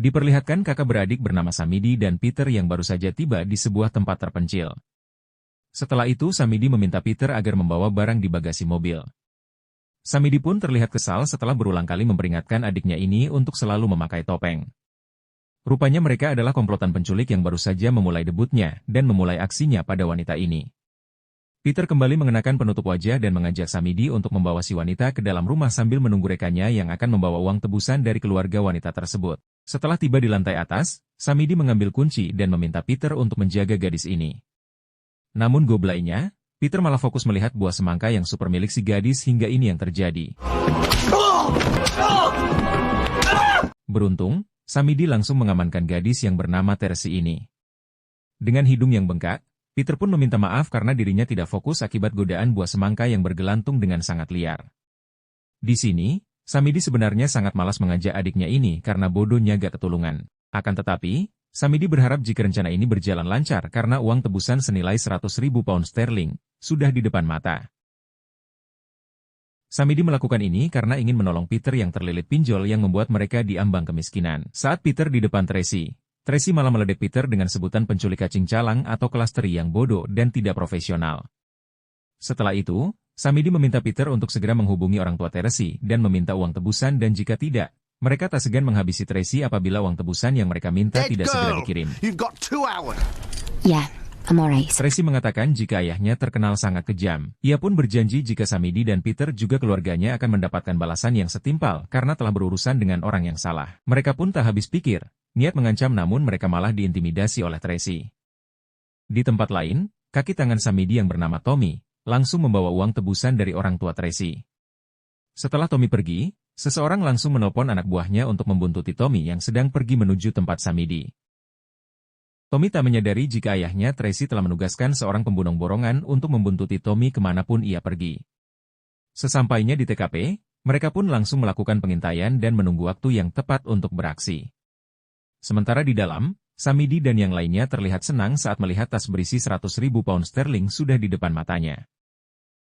Diperlihatkan kakak beradik bernama Samidi dan Peter yang baru saja tiba di sebuah tempat terpencil. Setelah itu Samidi meminta Peter agar membawa barang di bagasi mobil. Samidi pun terlihat kesal setelah berulang kali memperingatkan adiknya ini untuk selalu memakai topeng. Rupanya mereka adalah komplotan penculik yang baru saja memulai debutnya dan memulai aksinya pada wanita ini. Peter kembali mengenakan penutup wajah dan mengajak Samidi untuk membawa si wanita ke dalam rumah sambil menunggu rekannya yang akan membawa uang tebusan dari keluarga wanita tersebut. Setelah tiba di lantai atas, Samidi mengambil kunci dan meminta Peter untuk menjaga gadis ini. Namun goblainya, Peter malah fokus melihat buah semangka yang super milik si gadis hingga ini yang terjadi. Beruntung, Samidi langsung mengamankan gadis yang bernama Teresi ini. Dengan hidung yang bengkak, Peter pun meminta maaf karena dirinya tidak fokus akibat godaan buah semangka yang bergelantung dengan sangat liar. Di sini, Samidi sebenarnya sangat malas mengajak adiknya ini karena bodohnya gak ketulungan. Akan tetapi, Samidi berharap jika rencana ini berjalan lancar karena uang tebusan senilai 100.000 pound sterling sudah di depan mata. Samidi melakukan ini karena ingin menolong Peter yang terlilit pinjol yang membuat mereka diambang kemiskinan. Saat Peter di depan Tracy malah meledek Peter dengan sebutan penculik cacing calang atau kelas teri yang bodoh dan tidak profesional. Setelah itu, Samidi meminta Peter untuk segera menghubungi orang tua Tracy dan meminta uang tebusan dan jika tidak, mereka tak segan menghabisi Tracy apabila uang tebusan yang mereka minta tidak segera dikirim. Yeah, I'm alright. Tracy mengatakan jika ayahnya terkenal sangat kejam. Ia pun berjanji jika Samidi dan Peter juga keluarganya akan mendapatkan balasan yang setimpal karena telah berurusan dengan orang yang salah. Mereka pun tak habis pikir, niat mengancam namun mereka malah diintimidasi oleh Tracy. Di tempat lain, kaki tangan Samidi yang bernama Tommy langsung membawa uang tebusan dari orang tua Tracy. Setelah Tommy pergi, seseorang langsung menelpon anak buahnya untuk membuntuti Tommy yang sedang pergi menuju tempat Samidi. Tommy tak menyadari jika ayahnya Tracy telah menugaskan seorang pembunuh borongan untuk membuntuti Tommy kemanapun ia pergi. Sesampainya di TKP, mereka pun langsung melakukan pengintaian dan menunggu waktu yang tepat untuk beraksi. Sementara di dalam, Samidi dan yang lainnya terlihat senang saat melihat tas berisi 100.000 pound sterling sudah di depan matanya.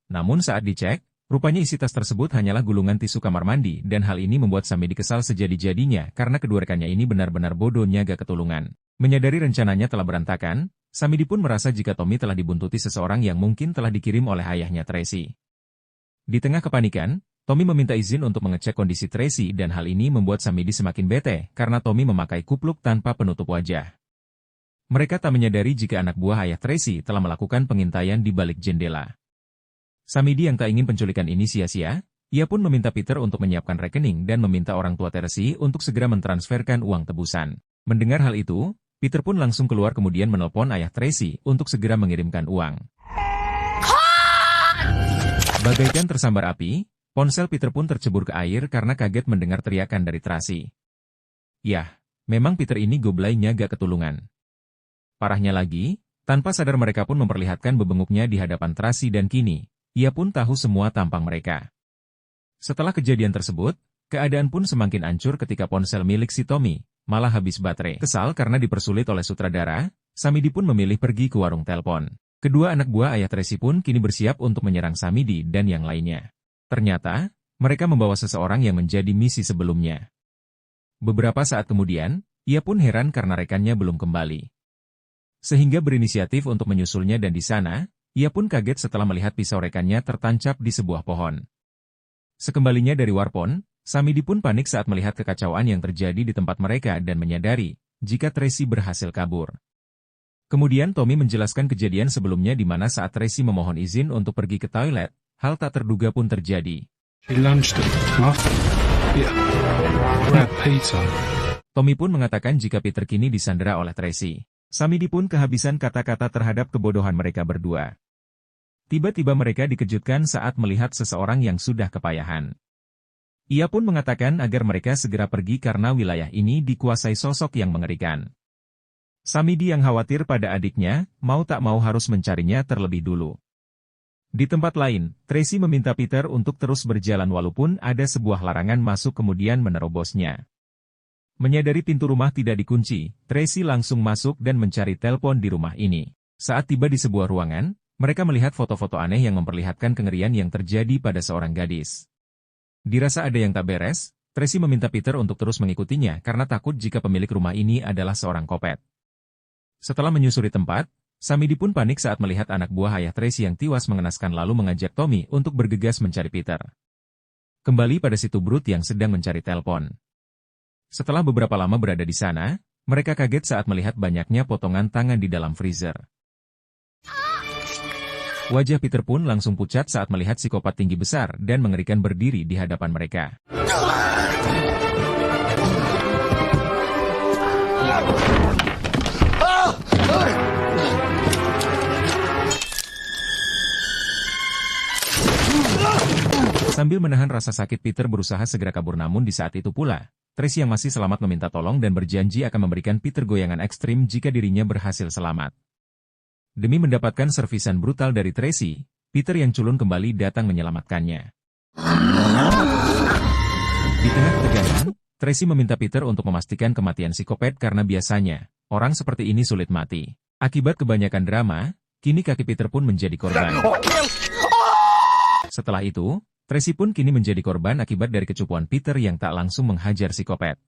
Namun saat dicek, rupanya isi tas tersebut hanyalah gulungan tisu kamar mandi dan hal ini membuat Samidi kesal sejadi-jadinya karena kedua rekannya ini benar-benar bodohnya gak ketulungan. Menyadari rencananya telah berantakan, Samidi pun merasa jika Tommy telah dibuntuti seseorang yang mungkin telah dikirim oleh ayahnya Tracy. Di tengah kepanikan, Tommy meminta izin untuk mengecek kondisi Tracy dan hal ini membuat Samidi semakin bete karena Tommy memakai kupluk tanpa penutup wajah. Mereka tak menyadari jika anak buah ayah Tracy telah melakukan pengintaian di balik jendela. Samidi yang tak ingin penculikan ini sia-sia, ia pun meminta Peter untuk menyiapkan rekening dan meminta orang tua Tracy untuk segera mentransferkan uang tebusan. Mendengar hal itu, Peter pun langsung keluar kemudian menelpon ayah Tracy untuk segera mengirimkan uang. Bagaikan tersambar api, ponsel Peter pun tercebur ke air karena kaget mendengar teriakan dari Tracy. Yah, memang Peter ini goblainya gak ketulungan. Parahnya lagi, tanpa sadar mereka pun memperlihatkan bebenguknya di hadapan Tracy dan kini, ia pun tahu semua tampang mereka. Setelah kejadian tersebut, keadaan pun semakin hancur ketika ponsel milik si Tommy malah habis baterai. Kesal karena dipersulit oleh sutradara, Samidi pun memilih pergi ke warung telepon. Kedua anak buah ayah Tracy pun kini bersiap untuk menyerang Samidi dan yang lainnya. Ternyata, mereka membawa seseorang yang menjadi misi sebelumnya. Beberapa saat kemudian, ia pun heran karena rekannya belum kembali. Sehingga berinisiatif untuk menyusulnya dan di sana, ia pun kaget setelah melihat pisau rekannya tertancap di sebuah pohon. Sekembalinya dari Warpon, Samidi pun panik saat melihat kekacauan yang terjadi di tempat mereka dan menyadari jika Tracy berhasil kabur. Kemudian Tommy menjelaskan kejadian sebelumnya di mana saat Tracy memohon izin untuk pergi ke toilet, hal tak terduga pun terjadi. Tommy pun mengatakan jika Peter kini disandera oleh Tracy. Samidi pun kehabisan kata-kata terhadap kebodohan mereka berdua. Tiba-tiba mereka dikejutkan saat melihat seseorang yang sudah kepayahan. Ia pun mengatakan agar mereka segera pergi karena wilayah ini dikuasai sosok yang mengerikan. Samidi yang khawatir pada adiknya, mau tak mau harus mencarinya terlebih dulu. Di tempat lain, Tracy meminta Peter untuk terus berjalan walaupun ada sebuah larangan masuk kemudian menerobosnya. Menyadari pintu rumah tidak dikunci, Tracy langsung masuk dan mencari telepon di rumah ini. Saat tiba di sebuah ruangan, mereka melihat foto-foto aneh yang memperlihatkan kengerian yang terjadi pada seorang gadis. Dirasa ada yang tak beres, Tracy meminta Peter untuk terus mengikutinya karena takut jika pemilik rumah ini adalah seorang kopet. Setelah menyusuri tempat, Samidi pun panik saat melihat anak buah ayah Tracy yang tiwas mengenaskan lalu mengajak Tommy untuk bergegas mencari Peter. Kembali pada si Tubrut yang sedang mencari telepon. Setelah beberapa lama berada di sana, mereka kaget saat melihat banyaknya potongan tangan di dalam freezer. Wajah Peter pun langsung pucat saat melihat psikopat tinggi besar dan mengerikan berdiri di hadapan mereka. Sambil menahan rasa sakit, Peter berusaha segera kabur, namun di saat itu pula, Tracy yang masih selamat meminta tolong dan berjanji akan memberikan Peter goyangan ekstrim jika dirinya berhasil selamat. Demi mendapatkan servisan brutal dari Tracy, Peter yang culun kembali datang menyelamatkannya. Di tengah ketegangan, Tracy meminta Peter untuk memastikan kematian psikopat karena biasanya, orang seperti ini sulit mati. Akibat kebanyakan drama, kini kaki Peter pun menjadi korban. Setelah itu, Tracy pun kini menjadi korban akibat dari kecupuan Peter yang tak langsung menghajar psikopat.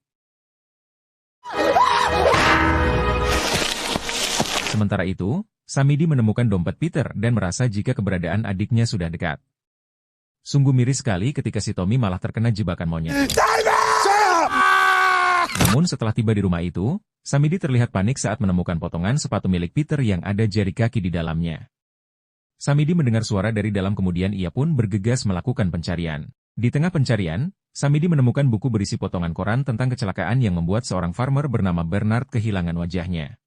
Sementara itu, Samidi menemukan dompet Peter dan merasa jika keberadaan adiknya sudah dekat. Sungguh miris sekali ketika si Tommy malah terkena jebakan monyet. Namun setelah tiba di rumah itu, Samidi terlihat panik saat menemukan potongan sepatu milik Peter yang ada jari kaki di dalamnya. Samidi mendengar suara dari dalam, kemudian ia pun bergegas melakukan pencarian. Di tengah pencarian, Samidi menemukan buku berisi potongan koran tentang kecelakaan yang membuat seorang farmer bernama Bernard kehilangan wajahnya.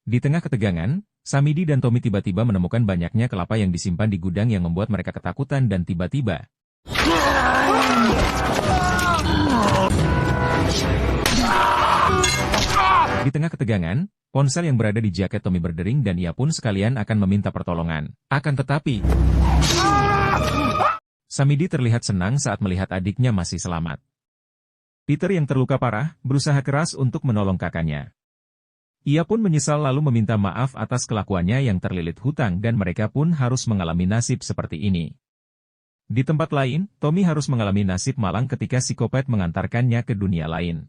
Di tengah ketegangan, Samidi dan Tommy tiba-tiba menemukan banyaknya kelapa yang disimpan di gudang yang membuat mereka ketakutan dan tiba-tiba. Di tengah ketegangan, ponsel yang berada di jaket Tommy berdering dan ia pun sekalian akan meminta pertolongan. Akan tetapi, Samidi terlihat senang saat melihat adiknya masih selamat. Peter yang terluka parah, berusaha keras untuk menolong kakaknya. Ia pun menyesal lalu meminta maaf atas kelakuannya yang terlilit hutang dan mereka pun harus mengalami nasib seperti ini. Di tempat lain, Tommy harus mengalami nasib malang ketika psikopat mengantarkannya ke dunia lain.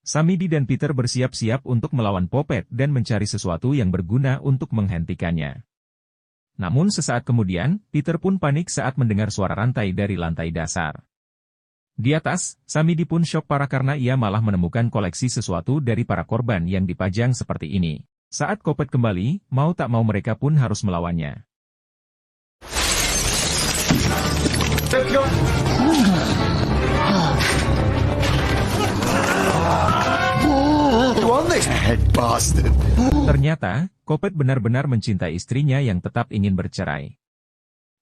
Samidi dan Peter bersiap-siap untuk melawan Popet dan mencari sesuatu yang berguna untuk menghentikannya. Namun sesaat kemudian, Peter pun panik saat mendengar suara rantai dari lantai dasar. Di atas, Samidi pun syok parah karena ia malah menemukan koleksi sesuatu dari para korban yang dipajang seperti ini. Saat Popet kembali, mau tak mau mereka pun harus melawannya. Ternyata, Popet benar-benar mencintai istrinya yang tetap ingin bercerai.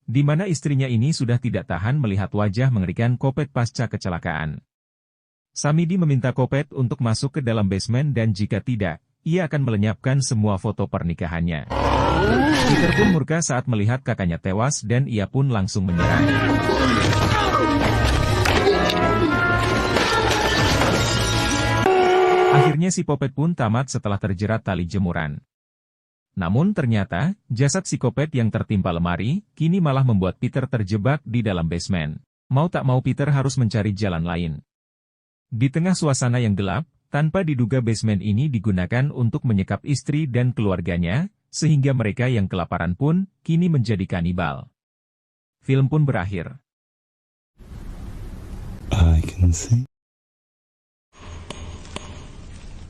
Di mana istrinya ini sudah tidak tahan melihat wajah mengerikan Popet pasca kecelakaan. Samidi meminta Popet untuk masuk ke dalam basement dan jika tidak, ia akan melenyapkan semua foto pernikahannya. Peter pun murka saat melihat kakaknya tewas dan ia pun langsung menyerang. Akhirnya si Popet pun tamat setelah terjerat tali jemuran. Namun ternyata, jasad psikopat yang tertimpa lemari, kini malah membuat Peter terjebak di dalam basement. Mau tak mau Peter harus mencari jalan lain. Di tengah suasana yang gelap, tanpa diduga basement ini digunakan untuk menyekap istri dan keluarganya, sehingga mereka yang kelaparan pun, kini menjadi kanibal. Film pun berakhir. I can see.